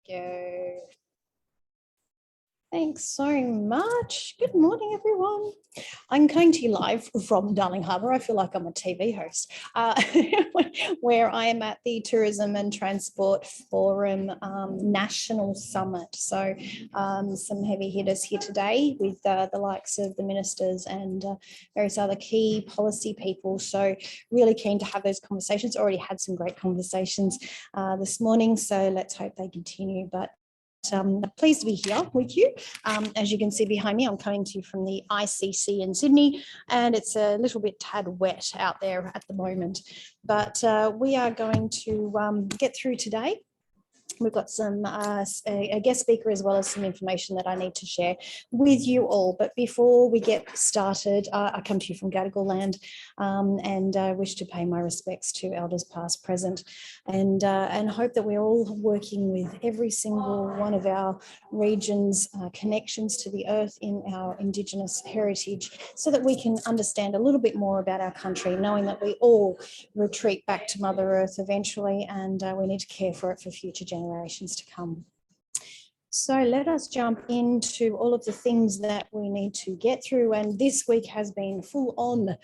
Go. Thanks so much. Good morning, everyone. I'm coming to you live from Darling Harbour. I feel like I'm a TV host, where I am at the Tourism and Transport Forum National Summit. So some heavy hitters here today with the likes of the ministers and various other key policy people. So really keen to have those conversations. Already had some great conversations this morning, so let's hope they continue. But pleased to be here with you. As you can see behind me, I'm coming to you from the ICC in Sydney, and it's a little bit tad wet out there at the moment. But we are going to get through today. We've got some a guest speaker as well as some information that I need to share with you all. But before we get started, I come to you from Gadigal land and wish to pay my respects to elders past, present, and hope that we're all working with every single one of our region's connections to the earth in our Indigenous heritage, so that we can understand a little bit more about our country, knowing that we all retreat back to Mother Earth eventually, and we need to care for it for future generations to come. So let us jump into all of the things that we need to get through. And this week has been full on.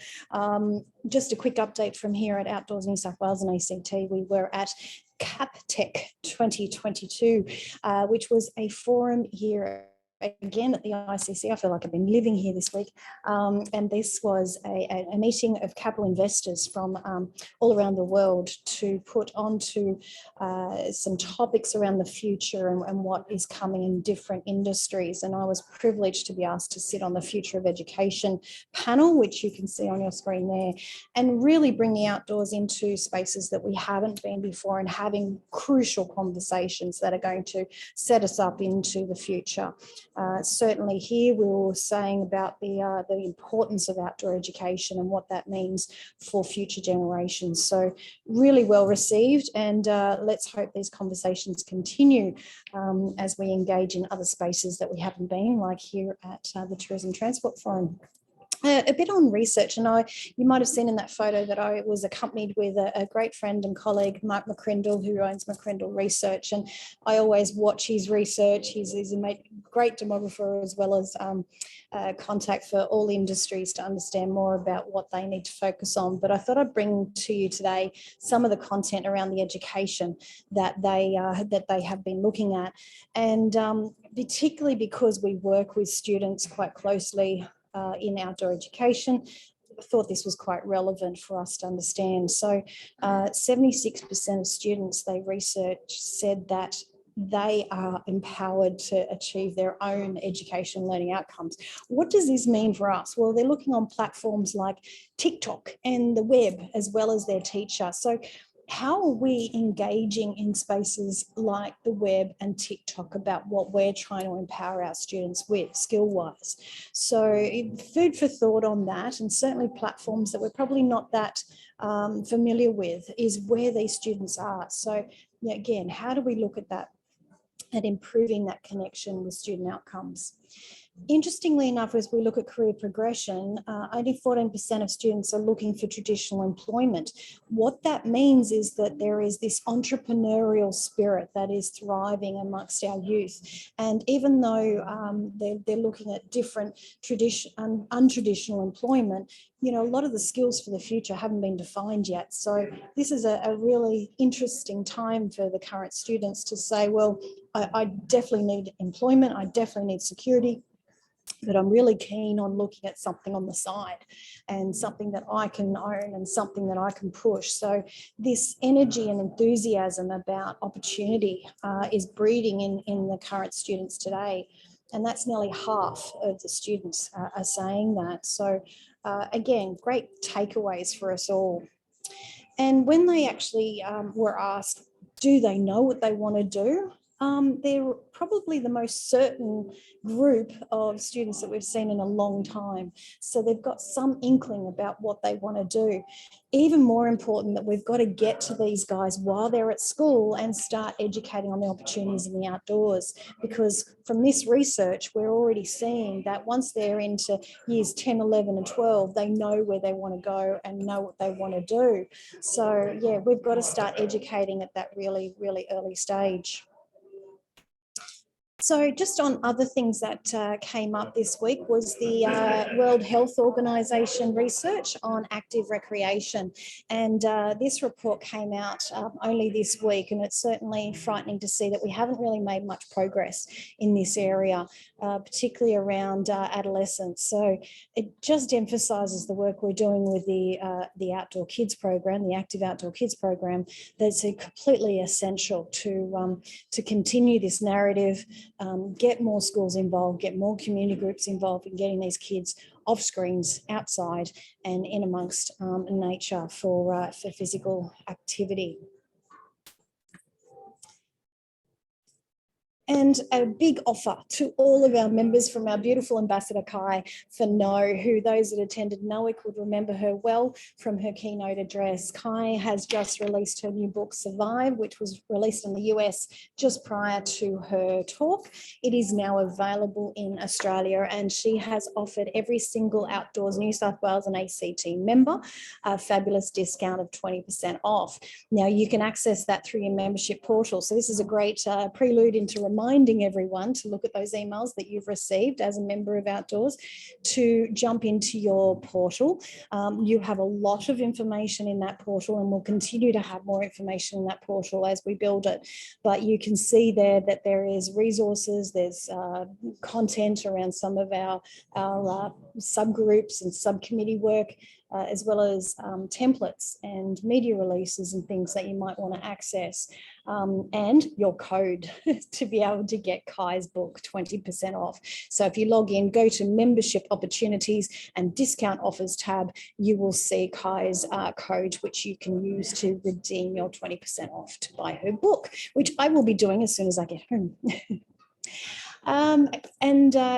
Just a quick update from here at Outdoors New South Wales and ACT. We were at CapTech 2022, which was a forum here again at the ICC. I feel like I've been living here this week. And this was a meeting of capital investors from all around the world to put onto some topics around the future and what is coming in different industries. And I was privileged to be asked to sit on the Future of Education panel, which you can see on your screen there, and really bring the outdoors into spaces that we haven't been before and having crucial conversations that are going to set us up into the future. Certainly here we were saying about the importance of outdoor education and what that means for future generations. So really well received, and let's hope these conversations continue as we engage in other spaces that we haven't been, like here at the Tourism Transport Forum. A bit on research, and you might have seen in that photo that I was accompanied with a great friend and colleague, Mark McCrindle, who owns McCrindle Research, and I always watch his research. He's a great demographer as well as contact for all industries to understand more about what they need to focus on. But I thought I'd bring to you today some of the content around the education that they have been looking at, and particularly because we work with students quite closely in outdoor education, I thought this was quite relevant for us to understand. So 76% of students they researched said that they are empowered to achieve their own education learning outcomes. What does this mean for us? Well, they're looking on platforms like TikTok and the web as well as their teacher. So how are we engaging in spaces like the web and TikTok about what we're trying to empower our students with skill-wise? So food for thought on that, and certainly platforms that we're probably not that familiar with is where these students are. So again, how do we look at that, at improving that connection with student outcomes? Interestingly enough, as we look at career progression, only 14% of students are looking for traditional employment. What that means is that there is this entrepreneurial spirit that is thriving amongst our youth. And even though they're looking at different untraditional employment, a lot of the skills for the future haven't been defined yet. So this is a really interesting time for the current students to say, well, I definitely need employment, I definitely need security, but I'm really keen on looking at something on the side and something that I can own and something that I can push. So this energy and enthusiasm about opportunity is breeding in the current students today. And that's nearly half of the students are saying that. So again, great takeaways for us all. And when they actually were asked, do they know what they want to do? They're probably the most certain group of students that we've seen in a long time. So they've got some inkling about what they want to do. Even more important that we've got to get to these guys while they're at school and start educating on the opportunities in the outdoors. Because from this research, we're already seeing that once they're into years 10, 11 and 12, they know where they want to go and know what they want to do. So yeah, we've got to start educating at that really, really early stage. So just on other things that came up this week was the World Health Organization research on active recreation. And this report came out only this week, and it's certainly frightening to see that we haven't really made much progress in this area, particularly around adolescents. So it just emphasises the work we're doing with the Outdoor Kids program, the Active Outdoor Kids program, that's completely essential to continue this narrative, get more schools involved, get more community groups involved in getting these kids off screens, outside and in amongst nature for physical activity. And a big offer to all of our members from our beautiful Ambassador Kai for No, who those that attended NOIC would remember her well from her keynote address. Kai has just released her new book, Survive, which was released in the US just prior to her talk. It is now available in Australia, and she has offered every single Outdoors New South Wales and ACT member a fabulous discount of 20% off. Now you can access that through your membership portal. So this is a great prelude into reminding everyone to look at those emails that you've received as a member of Outdoors, to jump into your portal. You have a lot of information in that portal, and we'll continue to have more information in that portal as we build it. But you can see there that there is resources, there's content around some of our subgroups and subcommittee work, as well as templates and media releases and things that you might want to access, and your code to be able to get Kai's book 20% off. So if you log in, go to membership opportunities and discount offers tab, you will see Kai's code, which you can use to redeem your 20% off to buy her book, which I will be doing as soon as I get home.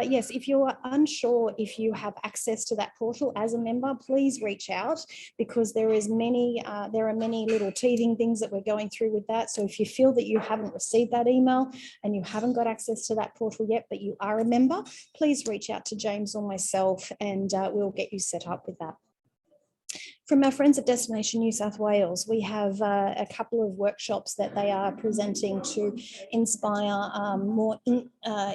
Yes, if you're unsure if you have access to that portal as a member, please reach out, because there are many little teething things that we're going through with that. So if you feel that you haven't received that email and you haven't got access to that portal yet, but you are a member, please reach out to James or myself, and we'll get you set up with that. From our friends at Destination New South Wales, we have a couple of workshops that they are presenting to inspire more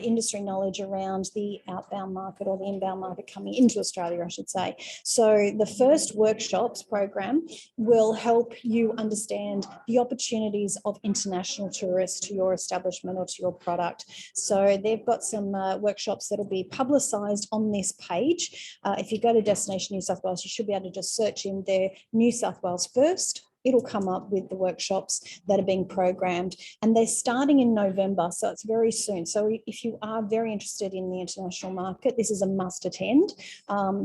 industry knowledge around the outbound market, or the inbound market coming into Australia, I should say. So the first workshops program will help you understand the opportunities of international tourists to your establishment or to your product. So they've got some workshops that will be publicised on this page. If you go to Destination New South Wales, you should be able to just search in there New South Wales first. It'll come up with the workshops that are being programmed, and they're starting in November, so it's very soon. So if you are very interested in the international market, this is a must attend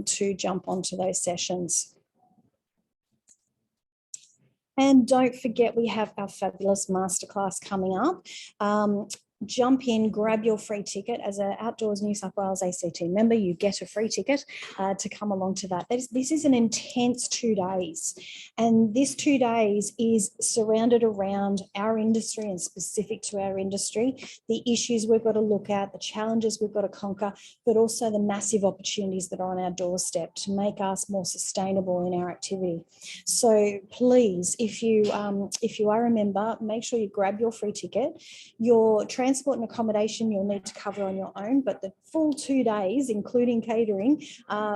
to jump onto those sessions. And don't forget, we have our fabulous masterclass coming up. Jump in, grab your free ticket. As an Outdoors New South Wales ACT member, you get a free ticket to come along to that. This is an intense 2 days, and this 2 days is surrounded around our industry and specific to our industry, the issues we've got to look at, the challenges we've got to conquer, but also the massive opportunities that are on our doorstep to make us more sustainable in our activity. So please, if you are a member, make sure you grab your free ticket. Your transport and accommodation you'll need to cover on your own, but the full 2 days, including catering,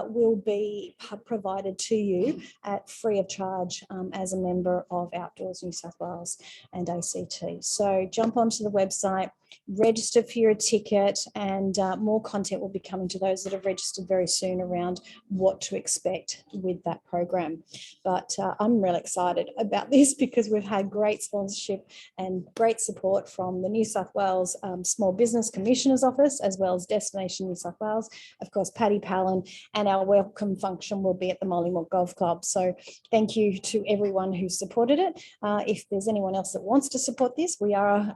will be provided to you at free of charge as a member of Outdoors New South Wales and ACT. So jump onto the website, register for your ticket, and more content will be coming to those that have registered very soon around what to expect with that program. But I'm really excited about this, because we've had great sponsorship and great support from the New South Wales Small Business Commissioner's Office, as well as Destination New South Wales. Of course, Paddy Palin, and our welcome function will be at the Mollymook Golf Club. So thank you to everyone who supported it. If there's anyone else that wants to support this, we are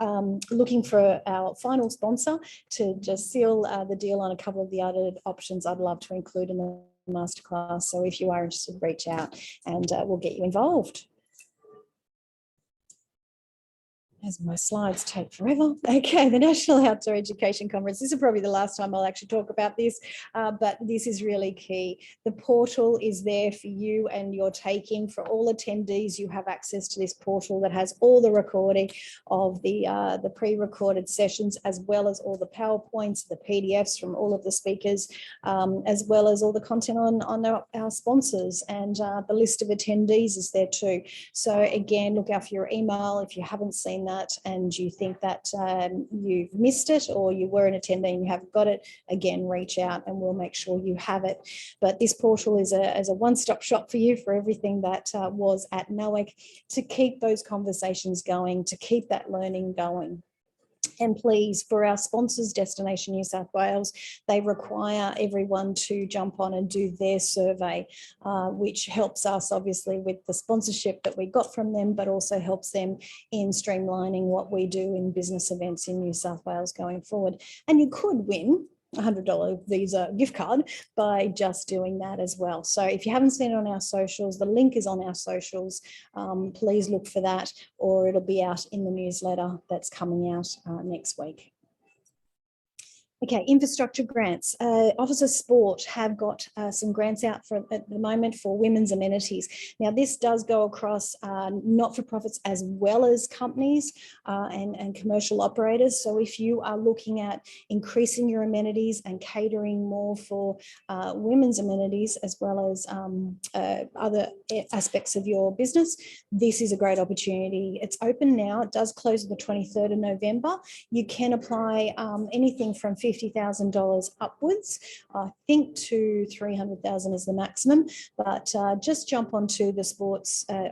looking for our final sponsor to just seal the deal on a couple of the other options I'd love to include in the masterclass. So if you are interested, reach out and we'll get you involved. as my slides take forever. Okay, the National Outdoor Education Conference. This is probably the last time I'll actually talk about this, but this is really key. The portal is there for you and your taking. For all attendees, you have access to this portal that has all the recording of the pre-recorded sessions, as well as all the PowerPoints, the PDFs from all of the speakers, as well as all the content on our sponsors, and the list of attendees is there too. So again, look out for your email if you haven't seen that and you think that you've missed it, or you were an attendee and you haven't got it. Again, reach out and we'll make sure you have it. But this portal is a one-stop shop for you for everything that was at NOAC, to keep those conversations going, to keep that learning going. And please, for our sponsors, Destination New South Wales, they require everyone to jump on and do their survey, which helps us obviously with the sponsorship that we got from them, but also helps them in streamlining what we do in business events in New South Wales going forward. And you could win $100 Visa gift card by just doing that as well. So if you haven't seen it on our socials, the link is on our socials. Please look for that, or it'll be out in the newsletter that's coming out next week. Okay, infrastructure grants. Office of Sport have got some grants out at the moment for women's amenities. Now, this does go across not-for-profits as well as companies and commercial operators. So if you are looking at increasing your amenities and catering more for women's amenities, as well as other aspects of your business, this is a great opportunity. It's open now. It does close on the 23rd of November. You can apply anything from $50,000 upwards, I think, to $300,000 is the maximum. But just jump onto the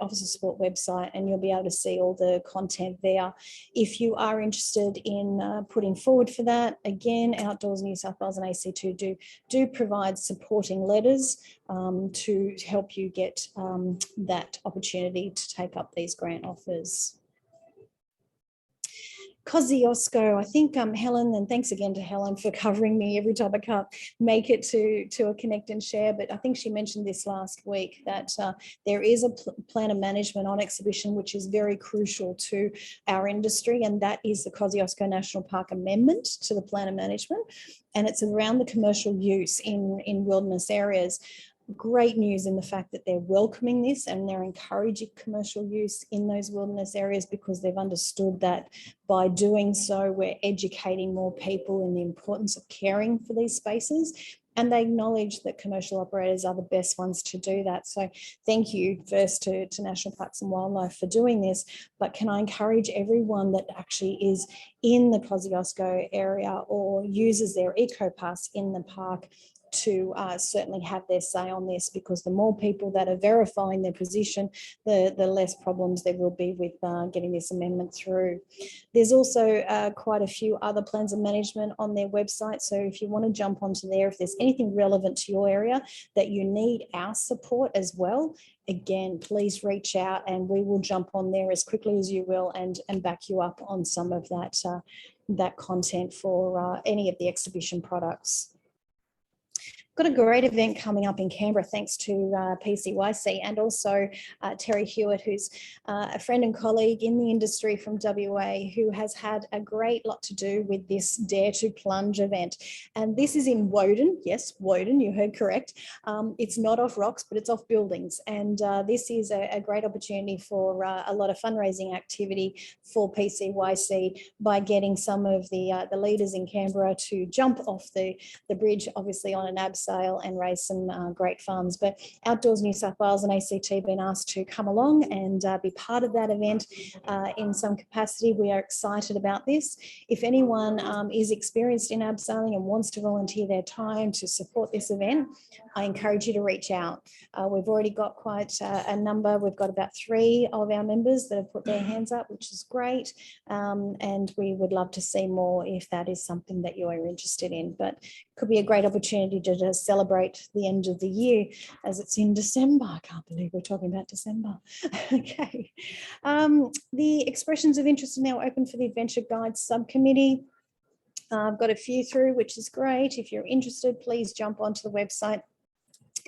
Office of Sport website and you'll be able to see all the content there. If you are interested in putting forward for that, again, Outdoors New South Wales and AC2 do provide supporting letters to help you get that opportunity to take up these grant offers. Kosciuszko, I think Helen, and thanks again to Helen for covering me every time I can't make it to a Connect and Share, but I think she mentioned this last week, that there is a plan of management on exhibition which is very crucial to our industry, and that is the Kosciuszko National Park Amendment to the plan of management, and it's around the commercial use in wilderness areas. Great news in the fact that they're welcoming this and they're encouraging commercial use in those wilderness areas, because they've understood that by doing so, we're educating more people in the importance of caring for these spaces. And they acknowledge that commercial operators are the best ones to do that. So thank you first to National Parks and Wildlife for doing this. But can I encourage everyone that actually is in the Kosciuszko area or uses their EcoPass in the park to certainly have their say on this, because the more people that are verifying their position, the less problems there will be with getting this amendment through. There's also quite a few other plans of management on their website. So if you want to jump onto there, if there's anything relevant to your area that you need our support as well, again, please reach out and we will jump on there as quickly as you will and back you up on some of that content for any of the exhibition products. Got a great event coming up in Canberra, thanks to PCYC, and also Terry Hewitt, who's a friend and colleague in the industry from WA, who has had a great lot to do with this Dare to Plunge event. And this is in Woden. Yes, Woden, you heard correct. It's not off rocks, but it's off buildings. And this is a great opportunity for a lot of fundraising activity for PCYC by getting some of the leaders in Canberra to jump off the bridge, obviously on an abs sale, and raise some great funds. But Outdoors New South Wales and ACT have been asked to come along and be part of that event in some capacity. We are excited about this. If anyone is experienced in abseiling and wants to volunteer their time to support this event, I encourage you to reach out. We've already got quite a number. We've got about 3 of our members that have put their hands up, which is great. And we would love to see more if that is something that you are interested in. But could be a great opportunity to just celebrate the end of the year, as it's in December. I can't believe we're talking about December. Okay. The expressions of interest are now open for the Adventure Guides Subcommittee. I've got a few through, which is great. If you're interested, please jump onto the website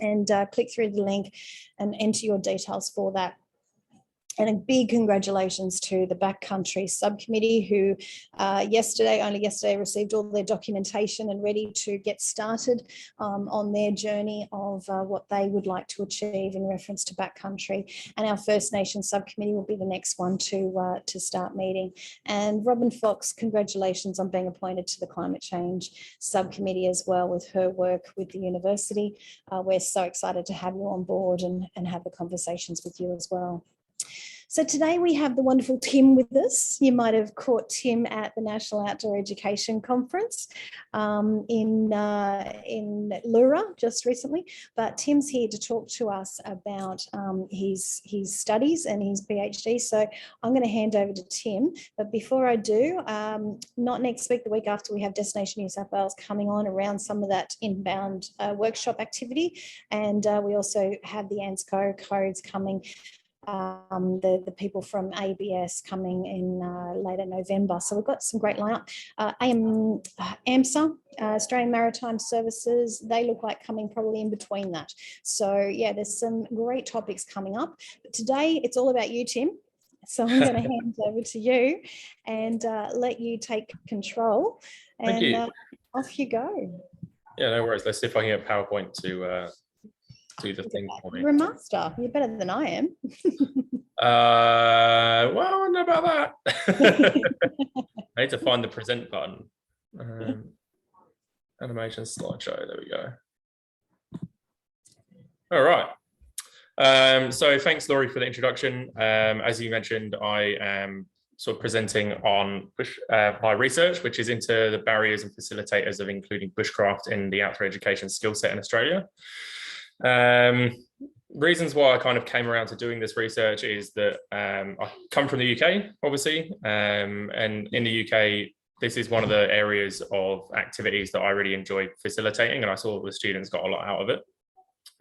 and click through the link and enter your details for that. And a big congratulations to the Backcountry Subcommittee, who only yesterday received all their documentation and ready to get started on their journey of what they would like to achieve in reference to backcountry. And our First Nations Subcommittee will be the next one to start meeting. And Robin Fox, congratulations on being appointed to the Climate Change Subcommittee as well with her work with the university. We're so excited to have you on board and have the conversations with you as well. So today we have the wonderful Tim with us. You might have caught Tim at the National Outdoor Education Conference in Lura just recently, but Tim's here to talk to us about his studies and his PhD. So I'm going to hand over to Tim, but before I do, not next week, the week after, we have Destination New South Wales coming on around some of that inbound workshop activity, and we also have the ANSCO codes coming. The people from ABS coming in later November. So we've got some great lineup. AMSA, Australian Maritime Services, they look like coming probably in between that. So yeah, there's some great topics coming up. But today it's all about you, Tim. So I'm going to hand over to you and let you take control. And Thank you. Off you go. Yeah, no worries. Let's see if I can get PowerPoint to do the thing for me. You're a master. You're better than I am. Well, I don't know about that. I need to find the present button. Animation slideshow. There we go. All right. So thanks, Laurie, for the introduction. As you mentioned, I am sort of presenting on my research, which is into the barriers and facilitators of including bushcraft in the outdoor education skill set in Australia. Reasons why I kind of came around to doing this research is that I come from the UK, obviously, and in the UK, this is one of the areas of activities that I really enjoy facilitating, and I saw the students got a lot out of it.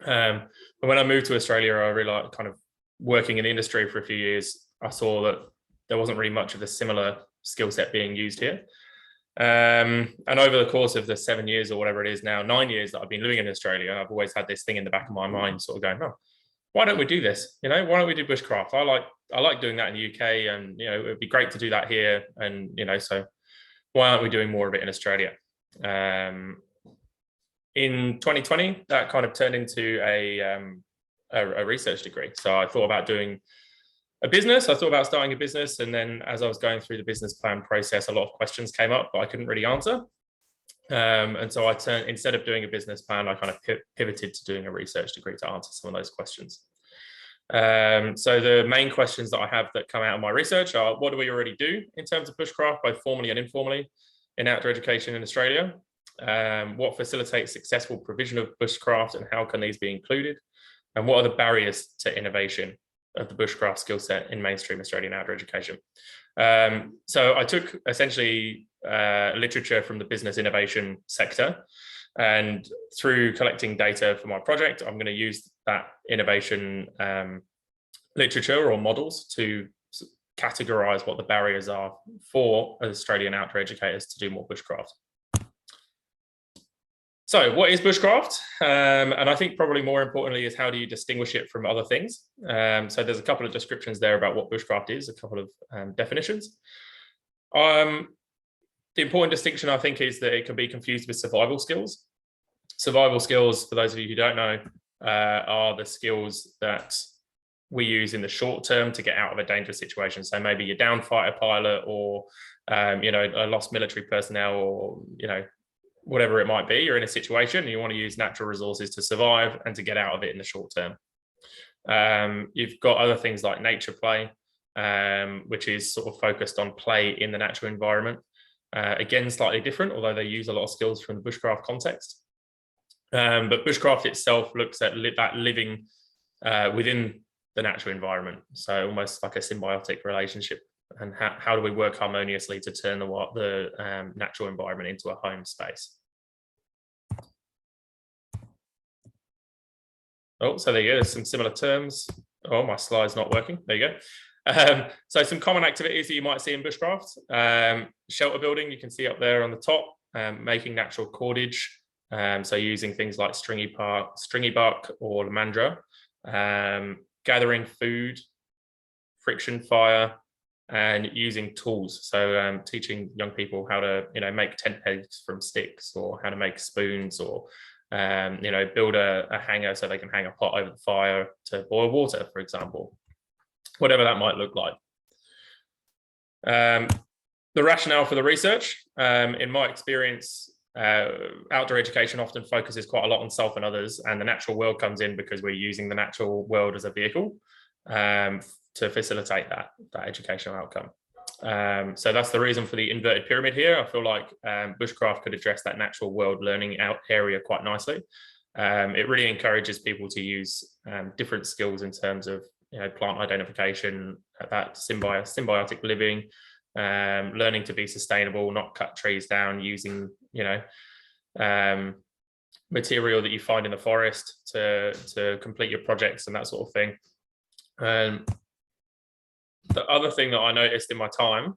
But when I moved to Australia, I realized, kind of working in the industry for a few years, I saw that there wasn't really much of a similar skill set being used here. And over the course of the 7 years or whatever it is now, 9 years that I've been living in Australia, I've always had this thing in the back of my mind sort of going, oh, why don't we do this? You know, why don't we do bushcraft? I like doing that in the UK, and, you know, it'd be great to do that here. And, you know, so why aren't we doing more of it in Australia? In 2020, that kind of turned into a research degree. So I thought about doing a business. I thought about starting a business, and then as I was going through the business plan process, a lot of questions came up, but I couldn't really answer. And so instead of doing a business plan, I kind of pivoted to doing a research degree to answer some of those questions. So the main questions that I have that come out of my research are: what do we already do in terms of bushcraft, both formally and informally, in outdoor education in Australia? What facilitates successful provision of bushcraft, and how can these be included? And what are the barriers to innovation of the bushcraft skill set in mainstream Australian outdoor education? So I took essentially literature from the business innovation sector, and through collecting data for my project, I'm going to use that innovation literature or models to categorize what the barriers are for Australian outdoor educators to do more bushcraft. So what is bushcraft? And I think probably more importantly is how do you distinguish it from other things? So there's a couple of descriptions there about what bushcraft is, a couple of definitions. The important distinction, I think, is that it can be confused with survival skills. Survival skills, for those of you who don't know, are the skills that we use in the short term to get out of a dangerous situation. So maybe you're down fighter pilot, or you know, a lost military personnel, or, you know, whatever it might be. You're in a situation and you want to use natural resources to survive and to get out of it in the short term. You've got other things like nature play, which is sort of focused on play in the natural environment. Again, slightly different, although they use a lot of skills from the bushcraft context. But bushcraft itself looks at that living within the natural environment. So almost like a symbiotic relationship. And how do we work harmoniously to turn the natural environment into a home space? Oh, so there you go. There's some similar terms. Oh, my slide's not working. There you go. So some common activities that you might see in bushcraft. Shelter building, you can see up there on the top. Making natural cordage. So using things like stringy bark or lamandra. Gathering food, friction fire, and using tools. So teaching young people how to, make tent pegs from sticks, or how to make spoons, or build a hanger so they can hang a pot over the fire to boil water, for example, whatever that might look like. The rationale for the research, in my experience, outdoor education often focuses quite a lot on self and others, and the natural world comes in because we're using the natural world as a vehicle to facilitate that educational outcome. So that's the reason for the inverted pyramid here. I feel like bushcraft could address that natural world learning out area quite nicely. It really encourages people to use different skills in terms of plant identification, that symbiotic living, learning to be sustainable, not cut trees down, using material that you find in the forest to complete your projects and that sort of thing. The other thing that I noticed in my time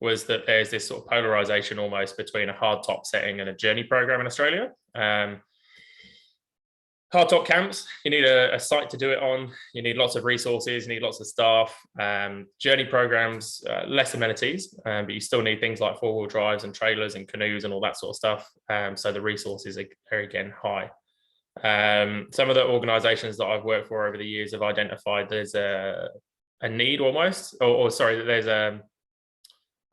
was that there's this sort of polarization almost between a hard top setting and a journey program in Australia. Hard top camps, you need a site to do it on, you need lots of resources, you need lots of staff. Journey programs, less amenities, but you still need things like four-wheel drives and trailers and canoes and all that sort of stuff. So the resources are again high. Some of the organizations that I've worked for over the years have identified there's a need almost, or sorry, that there's a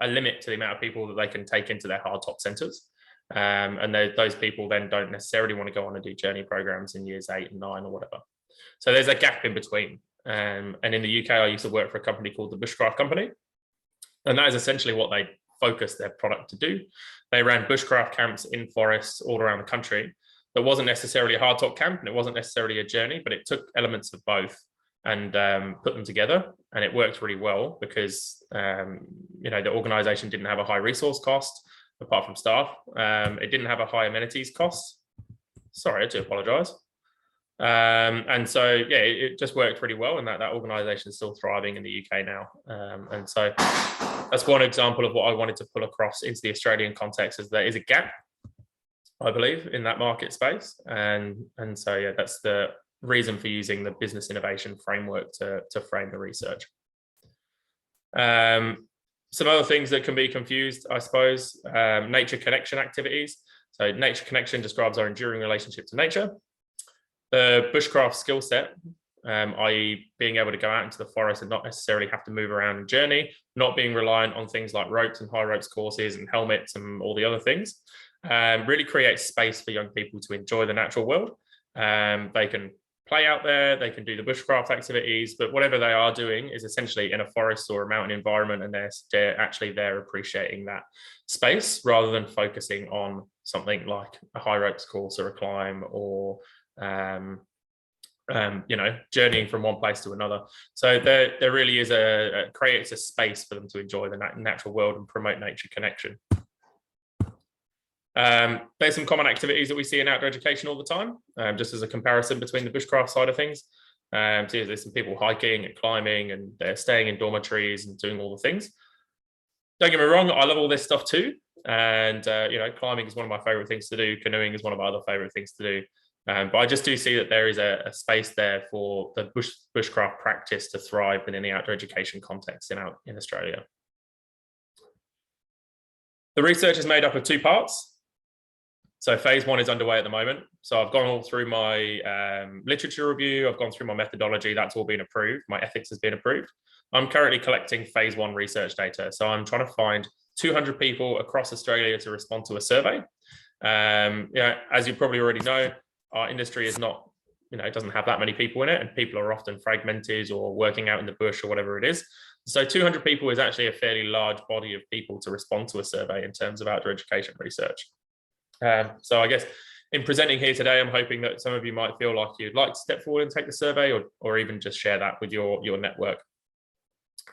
limit to the amount of people that they can take into their hard top centres. And those people then don't necessarily want to go on and do journey programs in years 8 and 9 or whatever. So there's a gap in between. And in the UK, I used to work for a company called the Bushcraft Company. And that is essentially what they focused their product to do. They ran bushcraft camps in forests all around the country. That wasn't necessarily a hard top camp, and it wasn't necessarily a journey, but it took elements of both and put them together. And it worked really well because, the organization didn't have a high resource cost, apart from staff. It didn't have a high amenities cost. Sorry, I do apologize. And so, yeah, it just worked really well, and that organization is still thriving in the UK now. And so that's one example of what I wanted to pull across into the Australian context, is there is a gap, I believe, in that market space. And so, yeah, that's the reason for using the business innovation framework to frame the research. Some other things that can be confused, I suppose, nature connection activities. So nature connection describes our enduring relationship to nature. The bushcraft skill set, i.e. being able to go out into the forest and not necessarily have to move around and journey, not being reliant on things like ropes and high ropes courses and helmets and all the other things, really creates space for young people to enjoy the natural world. They can play out there, they can do the bushcraft activities, but whatever they are doing is essentially in a forest or a mountain environment, and they're actually there appreciating that space rather than focusing on something like a high ropes course or a climb or journeying from one place to another. So there really is creates a space for them to enjoy the natural world and promote nature connection. There's some common activities that we see in outdoor education all the time, just as a comparison between the bushcraft side of things. So there's some people hiking and climbing, and they're staying in dormitories and doing all the things. Don't get me wrong, I love all this stuff too. And, climbing is one of my favorite things to do. Canoeing is one of my other favorite things to do. But I just do see that there is a space there for the bushcraft practice to thrive within the outdoor education context in Australia. The research is made up of 2 parts. So phase 1 is underway at the moment. So I've gone all through my literature review. I've gone through my methodology. That's all been approved. My ethics has been approved. I'm currently collecting phase 1 research data. So I'm trying to find 200 people across Australia to respond to a survey. As you probably already know, our industry is not, it doesn't have that many people in it, and people are often fragmented or working out in the bush or whatever it is. So 200 people is actually a fairly large body of people to respond to a survey in terms of outdoor education research. So I guess in presenting here today, I'm hoping that some of you might feel like you'd like to step forward and take the survey, or even just share that with your network.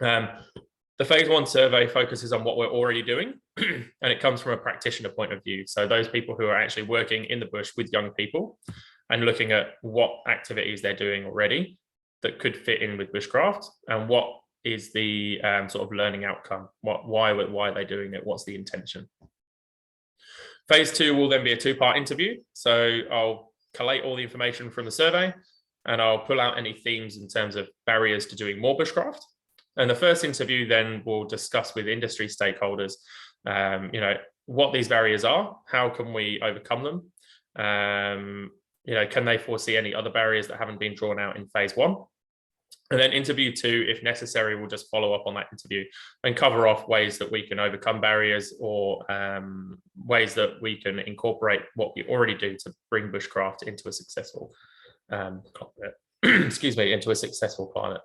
The phase 1 survey focuses on what we're already doing, and it comes from a practitioner point of view. So those people who are actually working in the bush with young people and looking at what activities they're doing already that could fit in with bushcraft, and what is the sort of learning outcome, why are they doing it, what's the intention. Phase 2 will then be a 2-part interview. So I'll collate all the information from the survey, and I'll pull out any themes in terms of barriers to doing more bushcraft. And the first interview then will discuss with industry stakeholders, what these barriers are, how can we overcome them? Can they foresee any other barriers that haven't been drawn out in phase 1? And then interview 2, if necessary, we'll just follow up on that interview and cover off ways that we can overcome barriers, or ways that we can incorporate what we already do to bring bushcraft into a successful into a successful climate.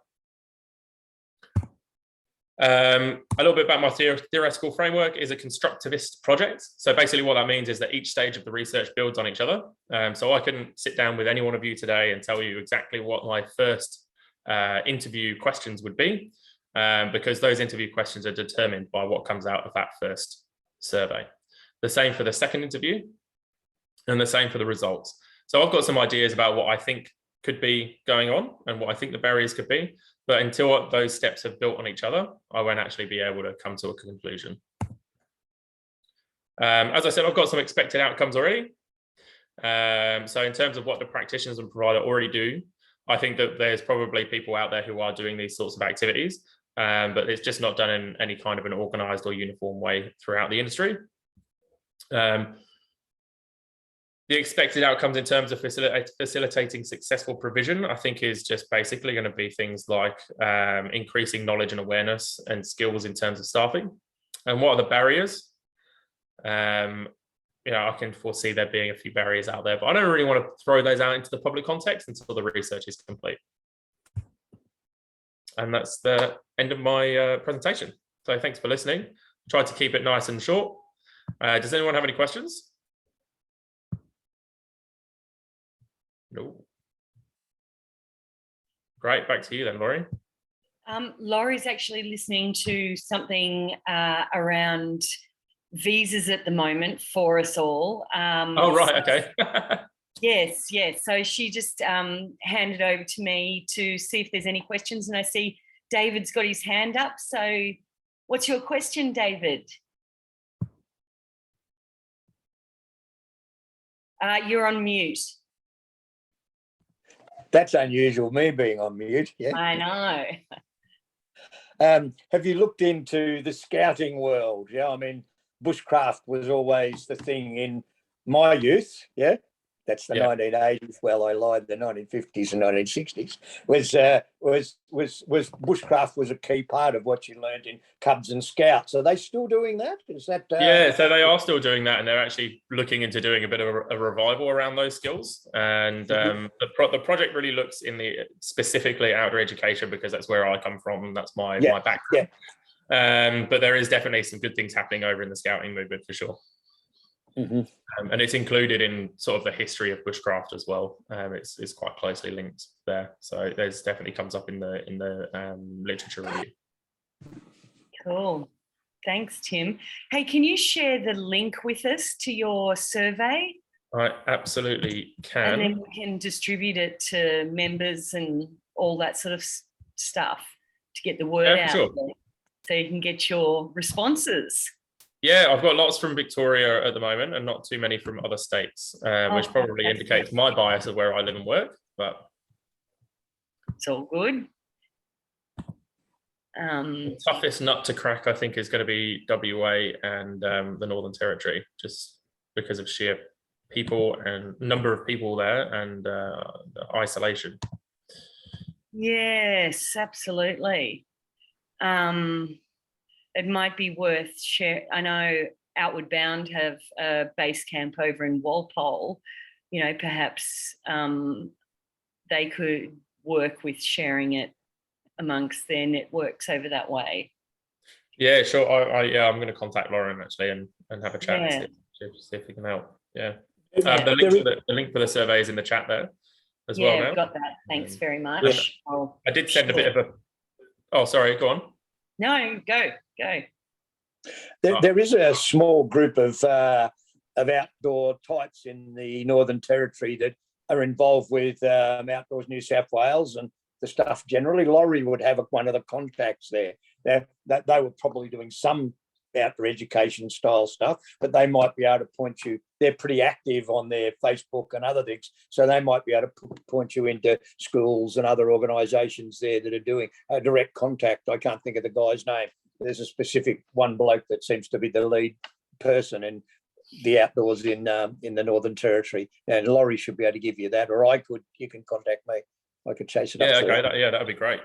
A little bit about my theoretical framework is a constructivist project. So basically what that means is that each stage of the research builds on each other. So I couldn't sit down with any one of you today and tell you exactly what my first interview questions would be, because those interview questions are determined by what comes out of that first survey. The same for the second interview, and the same for the results. So I've got some ideas about what I think could be going on and what I think the barriers could be, but until those steps have built on each other, I won't actually be able to come to a conclusion. As I said, I've got some expected outcomes already. So in terms of what the practitioners and provider already do, I think that there's probably people out there who are doing these sorts of activities, but it's just not done in any kind of an organized or uniform way throughout the industry. The expected outcomes in terms of facilitating successful provision, I think, is just basically going to be things like increasing knowledge and awareness and skills in terms of staffing. And what are the barriers? I can foresee there being a few barriers out there, but I don't really want to throw those out into the public context until the research is complete. And that's the end of my presentation. So thanks for listening. I tried to keep it nice and short. Does anyone have any questions? No. Great, back to you then, Laurie. Laurie's actually listening to something around visas at the moment for us all. Oh, right, okay. Yes. So she just handed over to me to see if there's any questions, and I see David's got his hand up. So what's your question, David? You're on mute. That's unusual, me being on mute. Yeah, I know. Have you looked into the scouting world? Yeah, I mean, bushcraft was always the thing in my youth. Yeah, that's the 1980s. Well, I lied. The 1950s and 1960s was bushcraft was a key part of what you learned in Cubs and Scouts. Are they still doing that? Is that? Yeah, so they are still doing that, and they're actually looking into doing a bit of a revival around those skills. And the project really looks in the specifically outdoor education, because that's where I come from and that's my background. Yeah. But there is definitely some good things happening over in the scouting movement for sure. And it's included in sort of the history of bushcraft as well. It's quite closely linked there, so there's definitely comes up in the literature review. Cool, thanks, Tim. Hey, can you share the link with us to your survey? I absolutely can. And then we can distribute it to members and all that sort of stuff to get the word out, sure. So you can get your responses. Yeah, I've got lots from Victoria at the moment and not too many from other states, which probably indicates my bias of where I live and work, but it's all good. The toughest nut to crack, I think, is going to be WA and the Northern Territory, just because of sheer people and number of people there and isolation. Yes, absolutely. It might be worth sharing. I know Outward Bound have a base camp over in Walpole. Perhaps they could work with sharing it amongst their networks over that way. Yeah, sure. I'm going to contact Lauren actually and have a chat and see if we can help. Yeah. The link for the survey is in the chat there as well. Yeah, got that. Thanks very much. I did send a bit of a. Oh, sorry. Go on. No, go. There is a small group of outdoor types in the Northern Territory that are involved with Outdoors New South Wales and the stuff generally. Laurie would have one of the contacts there. They were probably doing some outdoor education style stuff, but they might be able to point you. They're pretty active on their Facebook and other things, so they might be able to point you into schools and other organisations there that are doing direct contact. I can't think of the guy's name. There's a specific one bloke that seems to be the lead person in the outdoors in the Northern Territory, and Laurie should be able to give you that, or I could. You can contact me. I could chase it up. Yeah, okay, that'd be great.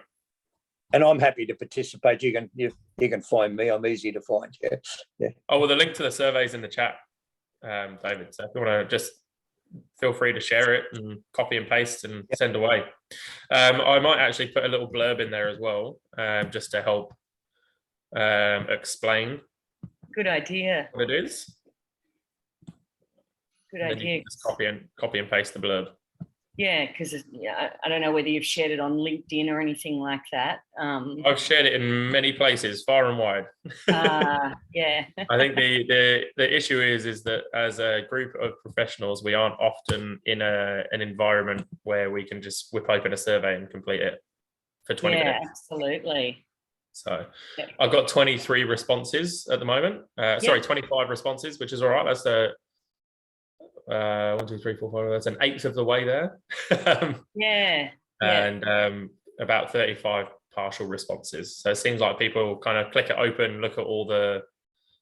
And I'm happy to participate. You can find me. I'm easy to find. Yeah. Oh, well, the link to the survey's in the chat, David. So if you want to just feel free to share it and copy and paste and send away. I might actually put a little blurb in there as well, just to help explain. Good idea. What it is. Good and idea. Just copy and paste the blurb. Yeah, because I don't know whether you've shared it on LinkedIn or anything like that. I've shared it in many places, far and wide. Yeah. I think the issue is that as a group of professionals, we aren't often in an environment where we can just whip open a survey and complete it for 20 minutes. Yeah, absolutely. So I've got 23 responses at the moment. Sorry, 25 responses, which is all right. That's 1, 2, 3, 4, 5. That's an eighth of the way there. And about 35 partial responses. So it seems like people kind of click it open, look at all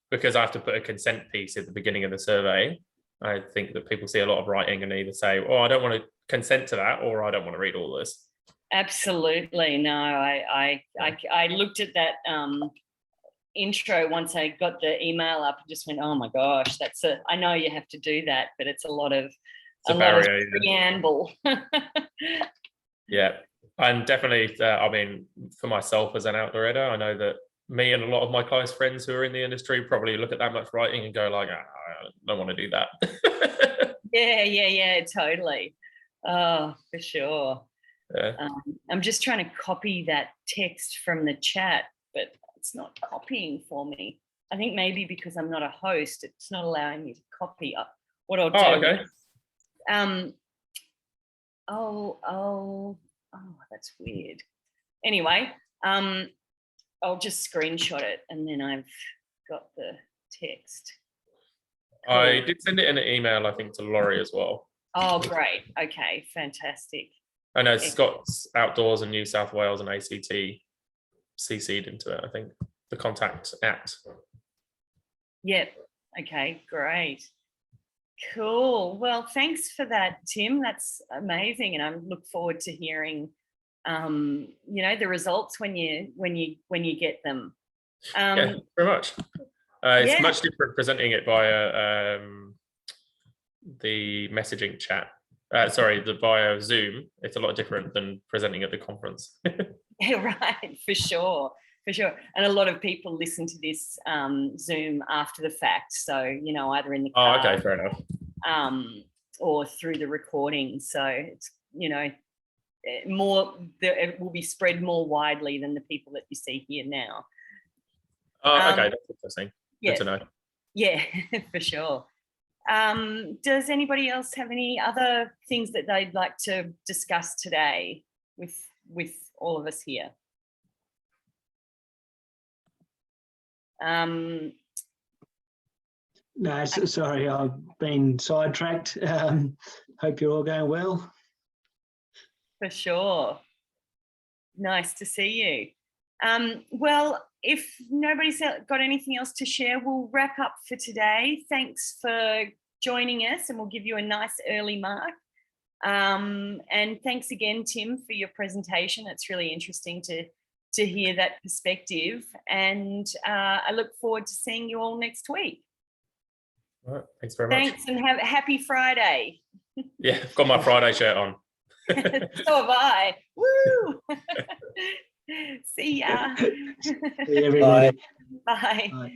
because I have to put a consent piece at the beginning of the survey. I think that people see a lot of writing and either say, "Oh, I don't want to consent to that," or "I don't want to read all this." Absolutely. No, I looked at that intro once I got the email up and just went, oh my gosh, I know you have to do that, but it's a lot of preamble. Yeah, and definitely, I mean, for myself as an outdoor editor, I know that me and a lot of my close friends who are in the industry probably look at that much writing and go like, I don't want to do that. Yeah, totally. Oh, for sure. Yeah. I'm just trying to copy that text from the chat, but it's not copying for me. I think maybe because I'm not a host, it's not allowing me to copy up. What I'll do. Okay. That's weird. Anyway, I'll just screenshot it and then I've got the text. Cool. I did send it in an email, I think, to Laurie as well. Oh, great. Okay, fantastic. I know Scott's Outdoors in New South Wales and ACT CC'd into it, I think, the contact at. Yep. Okay, great. Cool. Well, thanks for that, Tim. That's amazing. And I look forward to hearing, the results when you get them. Yeah, very much. It's much different presenting it via the messaging chat. Via Zoom. It's a lot different than presenting at the conference. Yeah, right, for sure. And a lot of people listen to this Zoom after the fact. So, either in the car. Oh, okay, fair enough. Or through the recording. So it's, it will be spread more widely than the people that you see here now. Oh, okay, that's interesting. Yeah, good to know. Yeah, for sure. Does anybody else have any other things that they'd like to discuss today with all of us here? No, sorry, I've been sidetracked. Hope you're all going well. For sure. Nice to see you. Well, if nobody's got anything else to share, we'll wrap up for today. Thanks for joining us, and we'll give you a nice early mark. And thanks again, Tim, for your presentation. It's really interesting to hear that perspective. And I look forward to seeing you all next week. All right, thanks very much. Thanks, and have a happy Friday. Yeah, I've got my Friday shirt on. So have I. Woo! See ya. See you, everybody. Bye. Bye.